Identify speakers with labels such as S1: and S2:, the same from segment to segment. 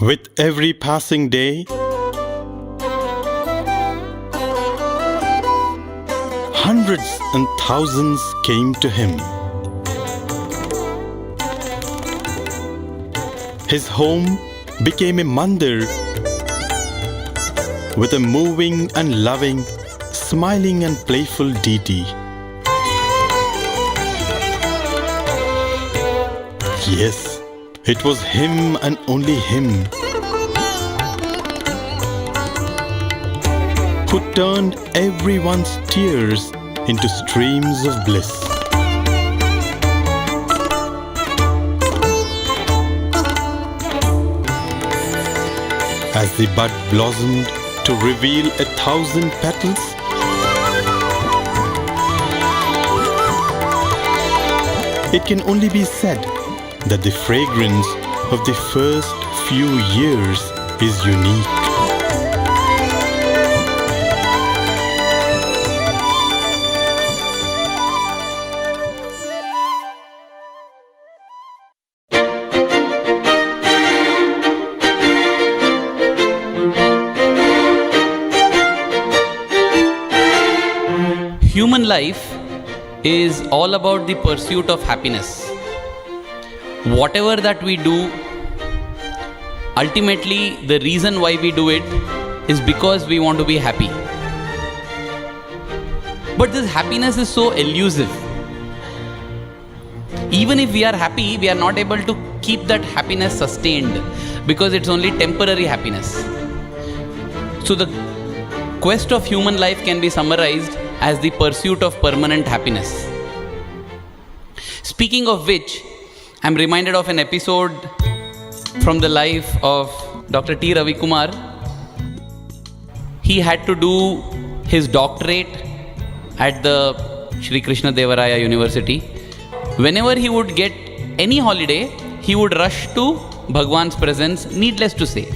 S1: With every passing day, hundreds and thousands came to him. His home became a mandir with a moving and loving, smiling and playful deity. Yes, it was him and only him who turned everyone's tears into streams of bliss. As the bud blossomed to reveal 1,000 petals, it can only be said that the fragrance of the first few years is unique.
S2: Human life is all about the pursuit of happiness. Whatever that we do, ultimately the reason why we do it is because we want to be happy. But this happiness is so elusive. Even if we are happy, we are not able to keep that happiness sustained because it's only temporary happiness. So the quest of human life can be summarized as the pursuit of permanent happiness. Speaking of which, I'm reminded of an episode from the life of Dr. T. Ravi Kumar. He had to do his doctorate at the Shri Krishna Devaraya University. Whenever he would get any holiday, he would rush to Bhagwan's presence, needless to say.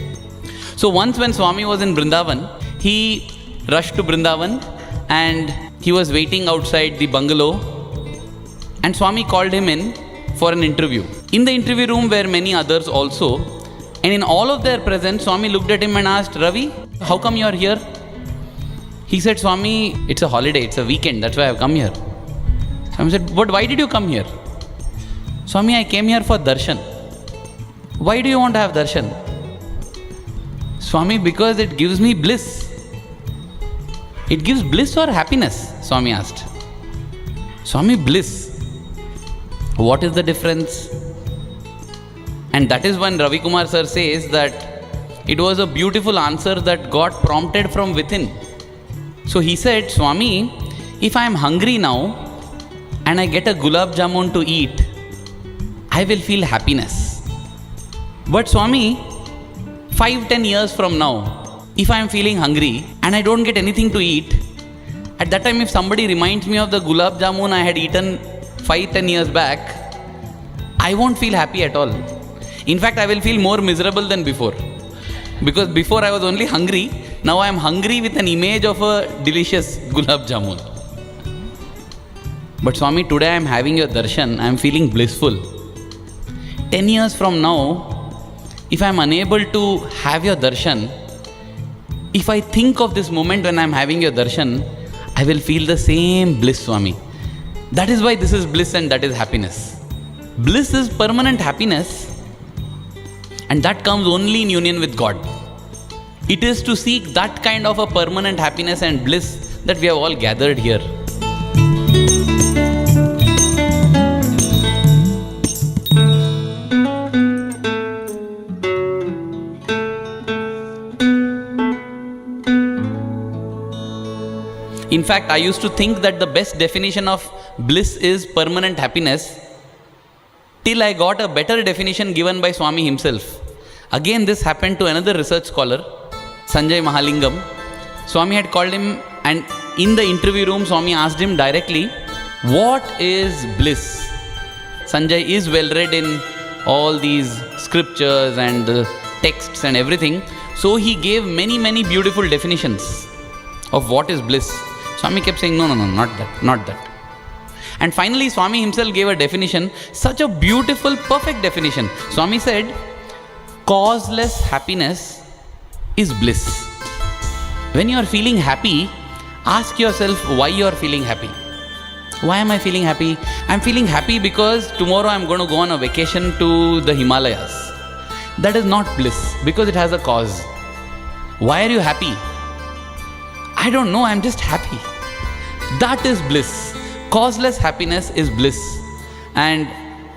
S2: So once when Swami was in Vrindavan, he rushed to Vrindavan and he was waiting outside the bungalow, and Swami called him in for an interview. In the interview room were many others also, and in all of their presence, Swami looked at him and asked, "Ravi, how come you are here?" He said, "Swami, it's a holiday, it's a weekend, that's why I have come here." Swami said, "But why did you come here?" "Swami, I came here for darshan." "Why do you want to have darshan?" "Swami, because it gives me bliss." "It gives bliss or happiness?" Swami asked. "Swami, bliss. What is the difference?" And that is when Ravi Kumar sir says that it was a beautiful answer that got prompted from within. So he said, "Swami, if I am hungry now and I get a gulab jamun to eat, I will feel happiness. But Swami, 5-10 years from now, if I am feeling hungry and I don't get anything to eat, at that time if somebody reminds me of the gulab jamun I had eaten 5-10 years back, I won't feel happy at all. In fact, I will feel more miserable than before. Because before I was only hungry, now I am hungry with an image of a delicious gulab jamun. But Swami, today I am having your darshan, I am feeling blissful. 10 years from now, if I am unable to have your darshan, if I think of this moment when I am having your darshan, I will feel the same bliss, Swami. That is why this is bliss and that is happiness. Bliss is permanent happiness, and that comes only in union with God. It is to seek that kind of a permanent happiness and bliss that we have all gathered here. In fact, I used to think that the best definition of bliss is permanent happiness, till I got a better definition given by Swami himself. Again, this happened to another research scholar, Sanjay Mahalingam. Swami had called him, and in the interview room, Swami asked him directly, "What is bliss?" Sanjay is well read in all these scriptures and texts and everything. So he gave many beautiful definitions of what is bliss. Swami kept saying, no, not that. And finally, Swami himself gave a definition, such a beautiful, perfect definition. Swami said, causeless happiness is bliss. When you are feeling happy, ask yourself why you are feeling happy. Why am I feeling happy? I'm feeling happy because tomorrow I'm going to go on a vacation to the Himalayas. That is not bliss because it has a cause. Why are you happy? I don't know, I'm just happy. That is bliss. Causeless happiness is bliss. And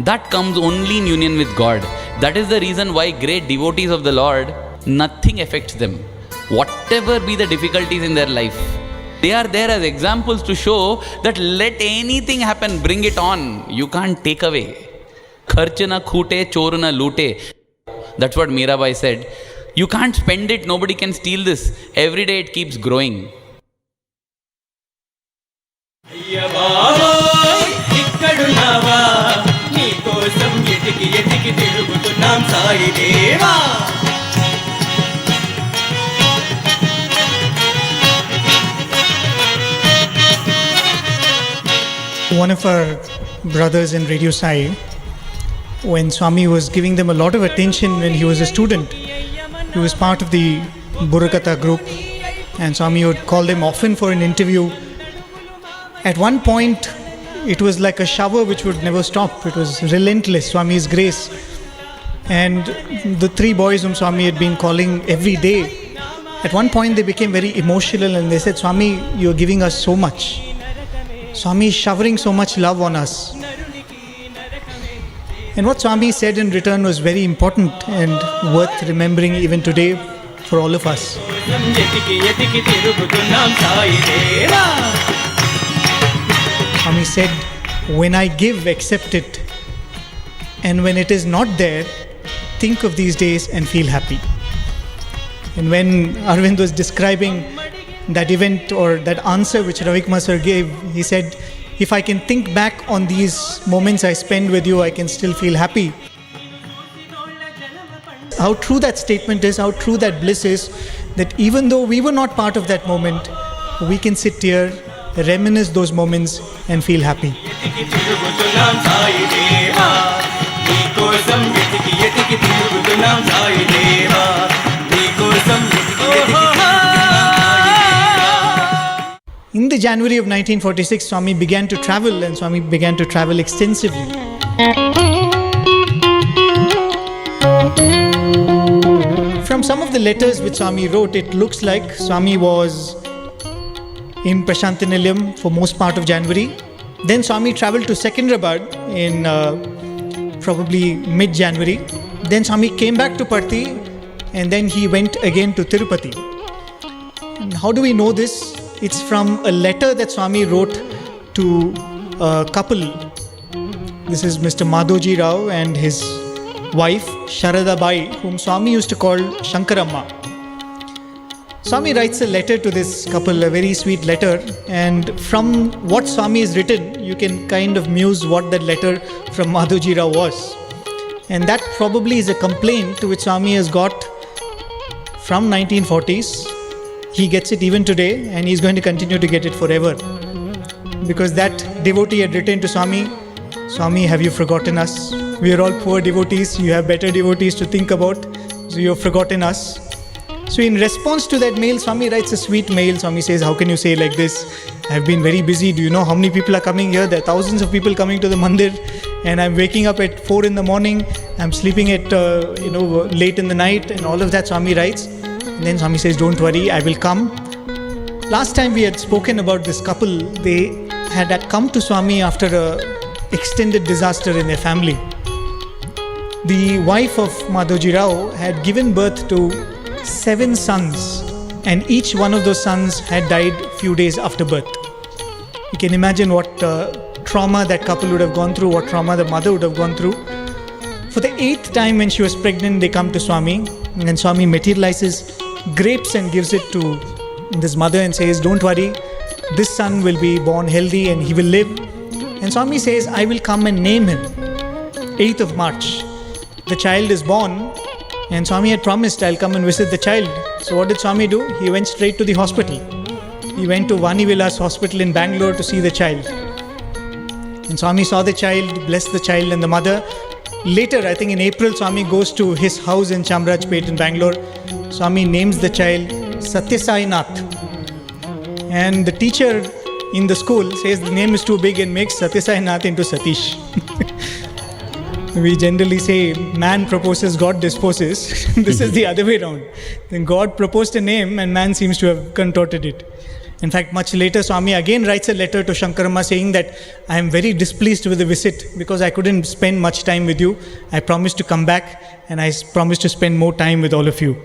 S2: that comes only in union with God. That is the reason why great devotees of the Lord, nothing affects them. Whatever be the difficulties in their life, they are there as examples to show that let anything happen, bring it on. You can't take away. Kharch na khoote, chor na loote. That's what Mirabai said. You can't spend it, nobody can steal this. Every day it keeps growing.
S3: One of our brothers in Radio SAI, when Swami was giving them a lot of attention when he was a student, he was part of the Burrakatha group, and Swami would call them often for an interview. At one point, it was like a shower which would never stop. It was relentless, Swami's grace. And the three boys whom Swami had been calling every day, at one point they became very emotional and they said, Swami, you're giving us so much. Swami is showering so much love on us. And what Swami said in return was very important and worth remembering even today for all of us. Swami said, when I give, accept it. And when it is not there, think of these days and feel happy. And when Arvind was describing that event or that answer which Ravikma sir gave, he said, if I can think back on these moments I spend with you, I can still feel happy. How true that statement is, how true that bliss is, that even though we were not part of that moment, we can sit here, reminisce those moments and feel happy. In the January of 1946, Swami began to travel, and Swami began to travel extensively. From some of the letters which Swami wrote, it looks like Swami was in Prashantinilayam for most part of January. Then Swami travelled to Secunderabad in probably mid-January. Then Swami came back to Parthi, and then he went again to Tirupati. And how do we know this? It's from a letter that Swami wrote to a couple. This is Mr. Madhoji Rao and his wife Sharada Bai, whom Swami used to call Shankaramma. Swami writes a letter to this couple, a very sweet letter, and from what Swami has written, you can kind of muse what that letter from Madhoji Rao was. And that probably is a complaint which Swami has got from 1940s. He gets it even today, and he's going to continue to get it forever. Because that devotee had written to Swami, Swami, have you forgotten us? We are all poor devotees, you have better devotees to think about, so you have forgotten us. So in response to that mail, Swami writes a sweet mail. Swami says, how can you say like this? I've been very busy. Do you know how many people are coming here? There are thousands of people coming to the mandir, and I'm waking up at 4 in the morning. I'm sleeping at late in the night, and all of that Swami writes. And then Swami says, don't worry, I will come. Last time we had spoken about this couple. They had come to Swami after an extended disaster in their family. The wife of Madhoji Rao had given birth to 7 sons, and each one of those sons had died few days after birth. You can imagine what trauma that couple would have gone through, what trauma the mother would have gone through. For the 8th time when she was pregnant, they come to Swami, and then Swami materializes grapes and gives it to this mother and says, don't worry, this son will be born healthy and he will live. And Swami says, I will come and name him. 8th of March. The child is born, and Swami had promised, I'll come and visit the child. So what did Swami do? He went straight to the hospital. He went to Vani Vilas Hospital in Bangalore to see the child. And Swami saw the child, blessed the child and the mother, later, I think in April, Swami goes to his house in Chamrajpet in Bangalore. Swami names the child Sathya Nath. And the teacher in the school says the name is too big and makes Sathya Nath into Satish. We generally say man proposes, God disposes. This is the other way around. Then God proposed a name and man seems to have contorted it. In fact, much later, Swami again writes a letter to Shankarama saying that I am very displeased with the visit because I couldn't spend much time with you. I promised to come back and I promised to spend more time with all of you.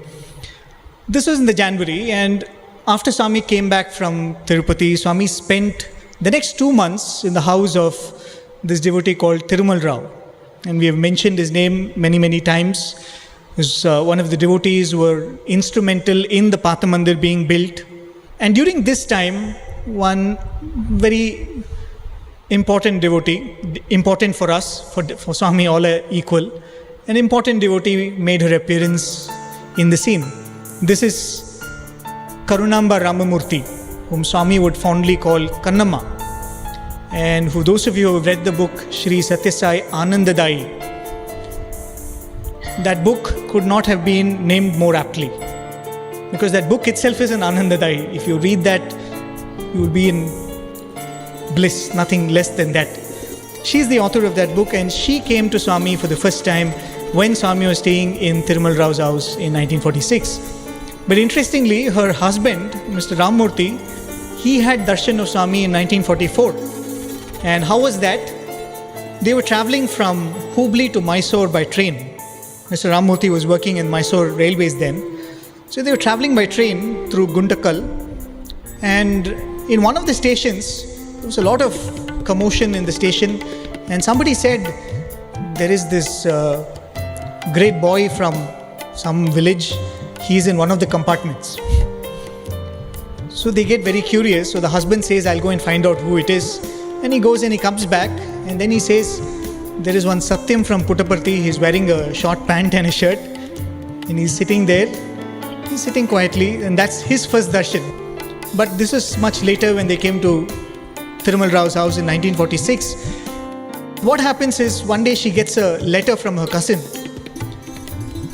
S3: This was in the January, and after Swami came back from Tirupati, Swami spent the next 2 months in the house of this devotee called Thirumal Rao. And we have mentioned his name many, many times. He was one of the devotees who were instrumental in the Patha Mandir being built. And during this time, one very important devotee, important for us, for Swami all are equal, an important devotee made her appearance in the scene. This is Karunamba Ramamurthy, whom Swami would fondly call Kannamma. And for those of you who have read the book Sri Sathya Sai Anandadai, that book could not have been named more aptly. Because that book itself is an Anandadai. If you read that, you will be in bliss, nothing less than that. She is the author of that book, and she came to Swami for the first time when Swami was staying in Thirumal Rao's house in 1946. But interestingly, her husband, Mr. Ramamurthy, he had darshan of Swami in 1944. And how was that? They were traveling from Hubli to Mysore by train. Mr. Ramamurthy was working in Mysore Railways then. So they were traveling by train through Guntakal, and in one of the stations, there was a lot of commotion in the station, and somebody said, there is this great boy from some village, he's in one of the compartments. So they get very curious, so the husband says, I'll go and find out who it is. And he goes and he comes back, and then he says, there is one Satyam from Puttaparthi, he's wearing a short pant and a shirt, and he's sitting there. He's sitting quietly, and that's his first darshan. But this was much later when they came to Thirumal Rao's house in 1946. What happens is, one day she gets a letter from her cousin.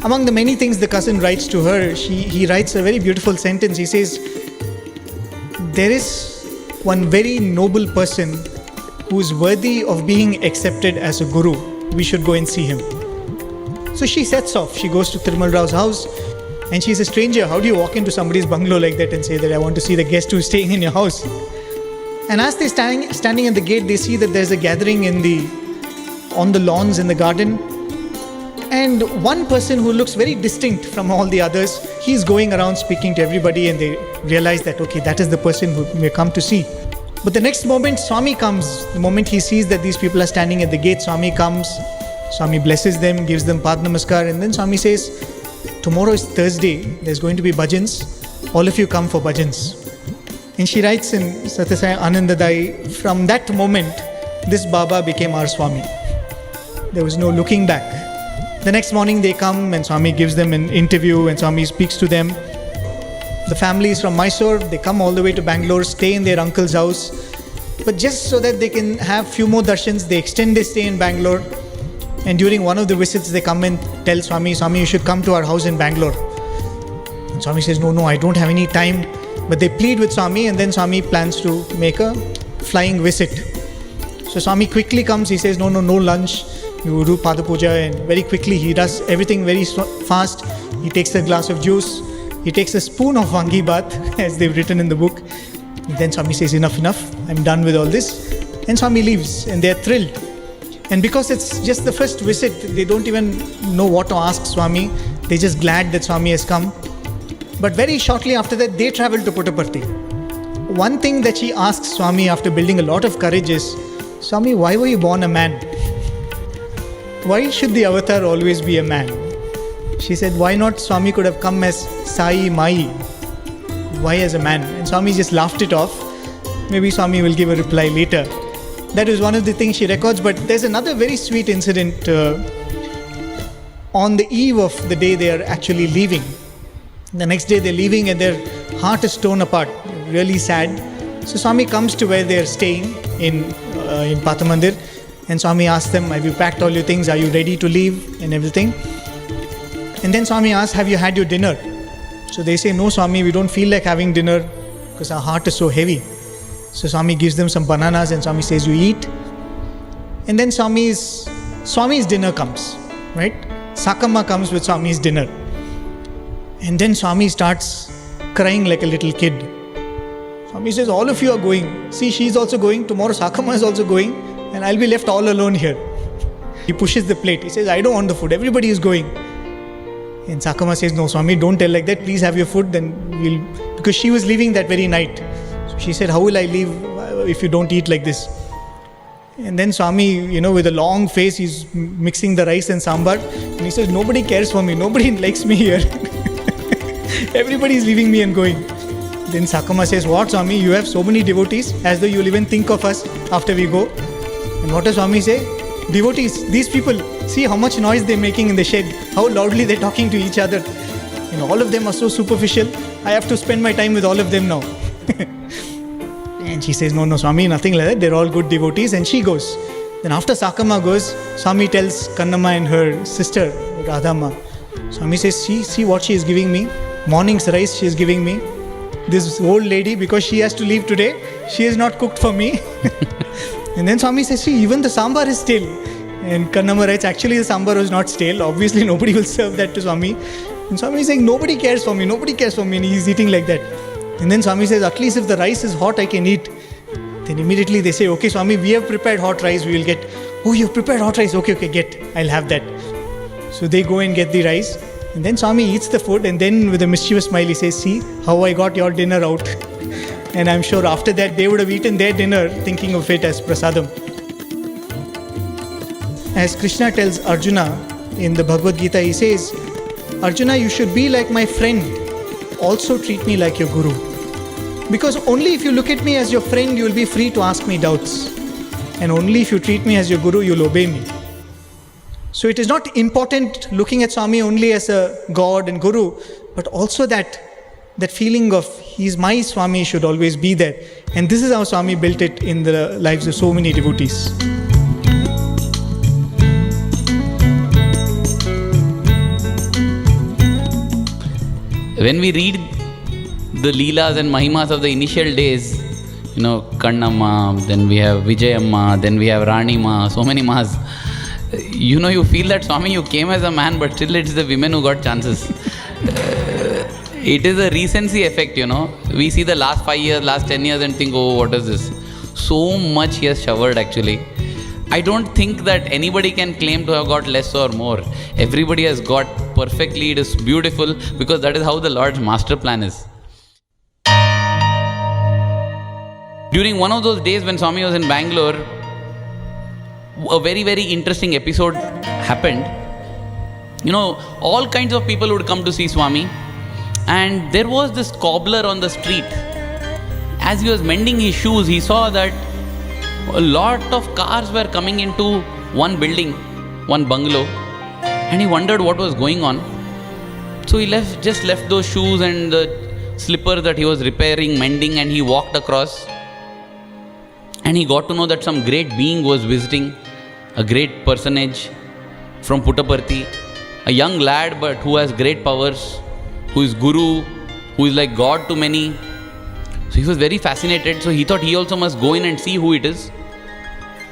S3: Among the many things the cousin writes to her, he writes a very beautiful sentence. He says, there is one very noble person who is worthy of being accepted as a guru. We should go and see him. So she sets off. She goes to Thirumal Rao's house. And she's a stranger. How do you walk into somebody's bungalow like that and say that I want to see the guest who's staying in your house? And as they're standing at the gate, they see that there's a gathering on the lawns in the garden. And one person who looks very distinct from all the others, he's going around speaking to everybody, and they realize that, okay, that is the person who may come to see. But the next moment, Swami comes. The moment he sees that these people are standing at the gate, Swami comes. Swami blesses them, gives them Pad Namaskar, and then Swami says, tomorrow is Thursday, there's going to be bhajans. All of you come for bhajans. And she writes in Sathya Sai Anandadai, from that moment, this Baba became our Swami. There was no looking back. The next morning they come and Swami gives them an interview and Swami speaks to them. The family is from Mysore, they come all the way to Bangalore, stay in their uncle's house. But just so that they can have few more darshans, they extend their stay in Bangalore. And during one of the visits, they come and tell Swami, Swami, you should come to our house in Bangalore. And Swami says, no, I don't have any time. But they plead with Swami, and then Swami plans to make a flying visit. So Swami quickly comes, he says, no lunch. You do Pada Puja, and very quickly he does everything very fast. He takes a glass of juice, he takes a spoon of Vangi Bath, as they've written in the book. And then Swami says, enough, I'm done with all this. And Swami leaves, and they're thrilled. And because it's just the first visit, they don't even know what to ask Swami. They're just glad that Swami has come. But very shortly after that, they travel to Puttaparthi. One thing that she asks Swami after building a lot of courage is, Swami, why were you born a man? Why should the avatar always be a man? She said, why not Swami could have come as Sai Mai? Why as a man? And Swami just laughed it off. Maybe Swami will give a reply later. That is one of the things she records, but there's another very sweet incident on the eve of the day they are actually leaving. The next day they're leaving and their heart is torn apart, really sad. So Swami comes to where they're staying in Patha Mandir, And Swami asked them, have you packed all your things? Are you ready to leave? And everything. And then Swami asked, have you had your dinner? So they say, no Swami, we don't feel like having dinner because our heart is so heavy. So Swami gives them some bananas and Swami says, you eat. And then Swami's dinner comes, right? Sakama comes with Swami's dinner. And then Swami starts crying like a little kid. Swami says, all of you are going. See, she's also going. Tomorrow Sakama is also going. And I'll be left all alone here. He pushes the plate. He says, I don't want the food. Everybody is going. And Sakama says, no Swami, don't tell like that. Please have your food. Then we'll... Because she was leaving that very night. So she said, how will I leave if you don't eat like this? And then Swami, with a long face, he's mixing the rice and sambar. And he says, nobody cares for me. Nobody likes me here. Everybody is leaving me and going. Then Sakama says, what Swami, you have so many devotees, as though you'll even think of us after we go. And what does Swami say? Devotees, these people, see how much noise they're making in the shed, how loudly they're talking to each other. And all of them are so superficial, I have to spend my time with all of them now. And she says, no Swami, nothing like that, they're all good devotees. And she goes. Then after Sakama goes, Swami tells Kannamma and her sister, Radhamma. Swami says, see what she is giving me. Morning's rice she is giving me. This old lady, because she has to leave today, she has not cooked for me. And then Swami says, see, even the sambar is stale. And Kannamma writes, actually the sambar was not stale. Obviously nobody will serve that to Swami. And Swami is saying, nobody cares for me. And he's eating like that. And then Swami says, at least if the rice is hot, I can eat. Then immediately they say, okay Swami, we have prepared hot rice. We will get. Oh, you've prepared hot rice. Okay, get. I'll have that. So they go and get the rice. And then Swami eats the food. And then with a mischievous smile, he says, see how I got your dinner out. And I'm sure after that, they would have eaten their dinner thinking of it as prasadam. As Krishna tells Arjuna in the Bhagavad Gita, he says, Arjuna, you should be like my friend. Also treat me like your guru. Because only if you look at me as your friend, you will be free to ask me doubts. And only if you treat me as your guru, you'll obey me. So it is not important looking at Swami only as a God and guru, but also that feeling of he is my Swami should always be there. And this is how Swami built it in the lives of so many devotees.
S2: When we read the Leelas and Mahimas of the initial days, Kannamma, then we have Vijayamma, then we have Rani Ma, so many Mas. You feel that Swami, you came as a man, but still it's the women who got chances. It is a recency effect, We see the last 5 years, last 10 years and think, oh, what is this? So much he has showered actually. I don't think that anybody can claim to have got less or more. Everybody has got perfectly. It is beautiful because that is how the Lord's master plan is. During one of those days when Swami was in Bangalore, a very, very interesting episode happened. All kinds of people would come to see Swami. And there was this cobbler on the street. As he was mending his shoes, he saw that a lot of cars were coming into one building, one bungalow. And he wondered what was going on. So he just left those shoes and the slippers that he was repairing, mending, and he walked across. And he got to know that some great being was visiting, a great personage from Puttaparthi, a young lad but who has great powers, who is guru, who is like God to many. So he was very fascinated, so he thought he also must go in and see who it is.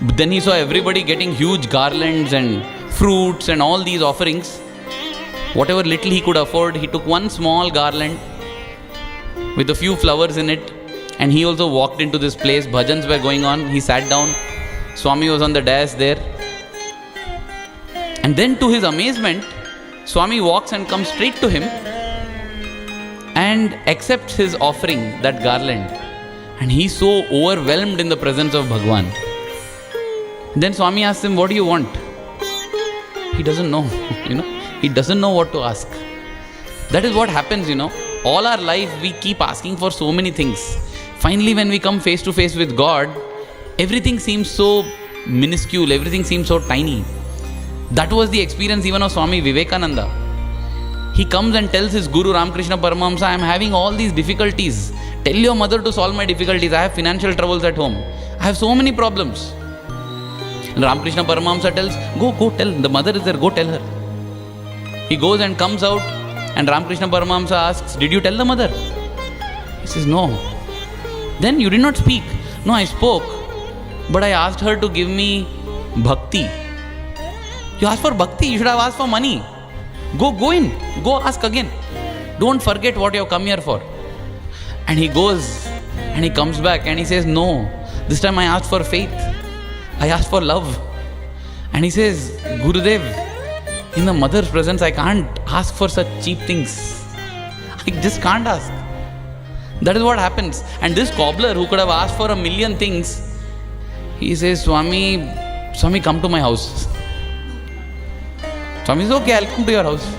S2: But then he saw everybody getting huge garlands and fruits and all these offerings. Whatever little he could afford, he took one small garland with a few flowers in it, and he also walked into this place. Bhajans were going on. He sat down. Swami was on the dais there. And then to his amazement, Swami walks and comes straight to him and accepts his offering, that garland. And he's so overwhelmed in the presence of Bhagwan. Then Swami asks him, what do you want? He doesn't know, He doesn't know what to ask. That is what happens, All our life we keep asking for so many things. Finally, when we come face to face with God, everything seems so minuscule, everything seems so tiny. That was the experience even of Swami Vivekananda. He comes and tells his Guru Ramakrishna Paramahamsa, I am having all these difficulties. Tell your mother to solve my difficulties. I have financial troubles at home. I have so many problems. Ramakrishna Paramahamsa tells, go tell, the mother is there, go tell her. He goes and comes out, and Ramakrishna Paramahamsa asks, did you tell the mother? He says, no. Then you did not speak. No, I spoke, but I asked her to give me bhakti. You asked for bhakti, you should have asked for money. Go in, go ask again. Don't forget what you have come here for. And he goes and he comes back and he says, no, this time I asked for faith. I asked for love. And he says, Gurudev, in the mother's presence, I can't ask for such cheap things. I just can't ask. That is what happens. And this cobbler who could have asked for a million things, he says, Swami, come to my house. Swami says, okay, I'll come to your house.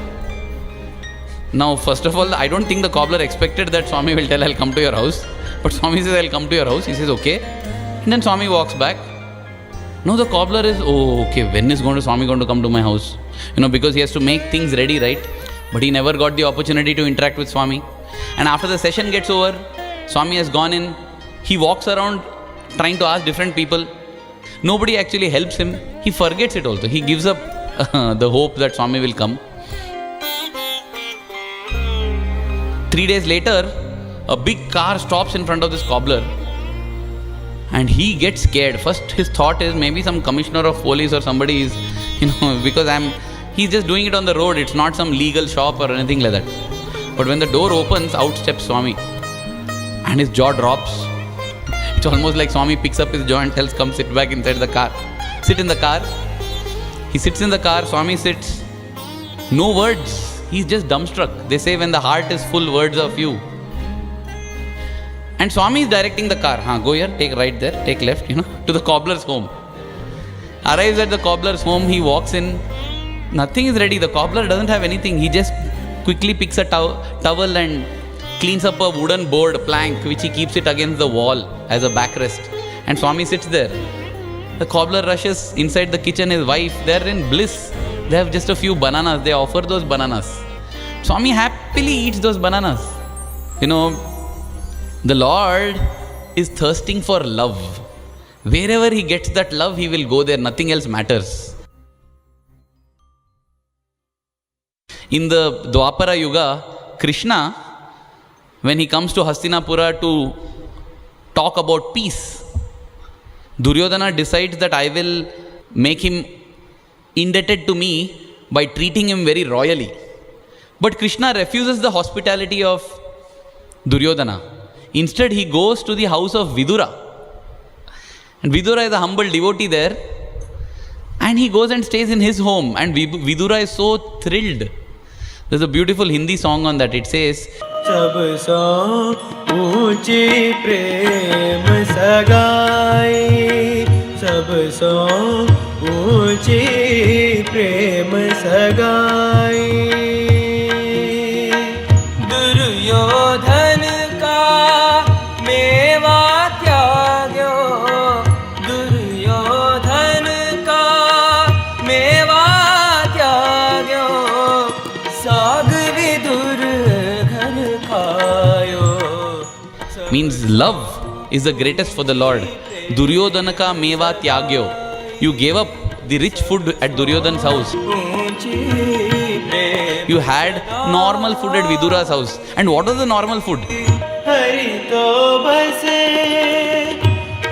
S2: Now, first of all, I don't think the cobbler expected that Swami will tell, I'll come to your house. But Swami says, I'll come to your house. He says, okay. And then Swami walks back. Now the cobbler is, okay, when is Swami going to come to my house? Because he has to make things ready, right? But he never got the opportunity to interact with Swami. And after the session gets over, Swami has gone in. He walks around trying to ask different people. Nobody actually helps him. He forgets it also. He gives up the hope that Swami will come. 3 days later, a big car stops in front of this cobbler and he gets scared. First his thought is maybe some commissioner of police or somebody is, because he's just doing it on the road. It's not some legal shop or anything like that. But when the door opens, out steps Swami and his jaw drops. It's almost like Swami picks up his jaw and tells, come sit back inside the car. Sit in the car. He sits in the car, Swami sits. No words. He's just dumbstruck. They say when the heart is full, words are few. And Swami is directing the car. Go here, take right there, take left, to the cobbler's home. Arrives at the cobbler's home, he walks in. Nothing is ready. The cobbler doesn't have anything. He just quickly picks a towel and cleans up a wooden board, plank, which he keeps it against the wall as a backrest. And Swami sits there. The cobbler rushes inside the kitchen. His wife, they're in bliss. They have just a few bananas. They offer those bananas. Swami happily eats those bananas. The Lord is thirsting for love. Wherever he gets that love, he will go there. Nothing else matters. In the Dwapara Yuga, Krishna, when he comes to Hastinapura to talk about peace, Duryodhana decides that I will make him indebted to me by treating him very royally. But Krishna refuses the hospitality of Duryodhana. Instead, he goes to the house of Vidura. And Vidura is a humble devotee there. And he goes and stays in his home. And Vidura is so thrilled. There's a beautiful Hindi song on that. It says, Sabso unchi prem sagai, Sabso unchi prem sagai. Duryodhan ka meva tyagyo, Duryodhan ka meva tyagyo, Sag vidur ghar khayo. Means love is the greatest for the Lord. Duryodhana ka meva tyagyo. You gave up the rich food at Duryodhana's house. You had normal food at Vidura's house. And what was the normal food? Hari to base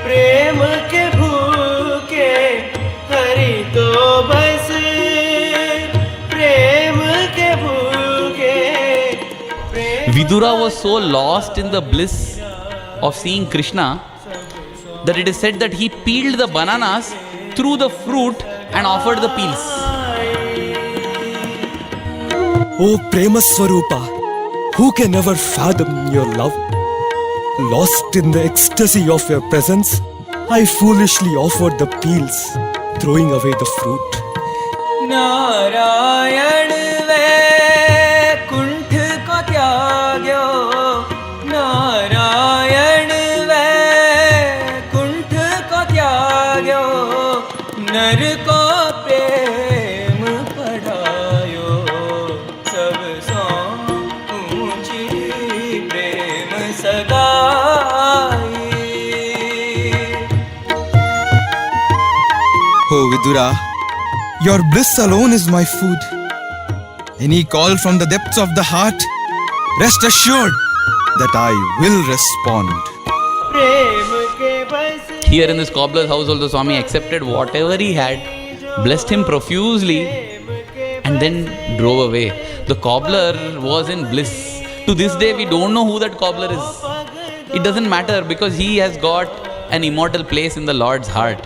S2: prem ke bhuke, Hari to base prem ke bhuke. Vidura was so lost in the bliss of seeing Krishna that it is said that he peeled the bananas, threw the fruit and offered the peels.
S4: O Prema Swarupa, who can ever fathom your love? Lost in the ecstasy of your presence, I foolishly offered the peels, throwing away the fruit. Narayan Vaikuntha ko tyagyo, Narayan Vaikuntha ko tyagyo, Nar ko prem padhayo, Sabso unchi prem sagai. O
S5: Madhura. Your bliss alone is my food. Any call from the depths of the heart, rest assured that I will respond.
S2: Here in this cobbler's house also Swami accepted whatever he had, blessed him profusely, and then drove away. The cobbler was in bliss. To this day we don't know who that cobbler is. It doesn't matter because he has got an immortal place in the Lord's heart.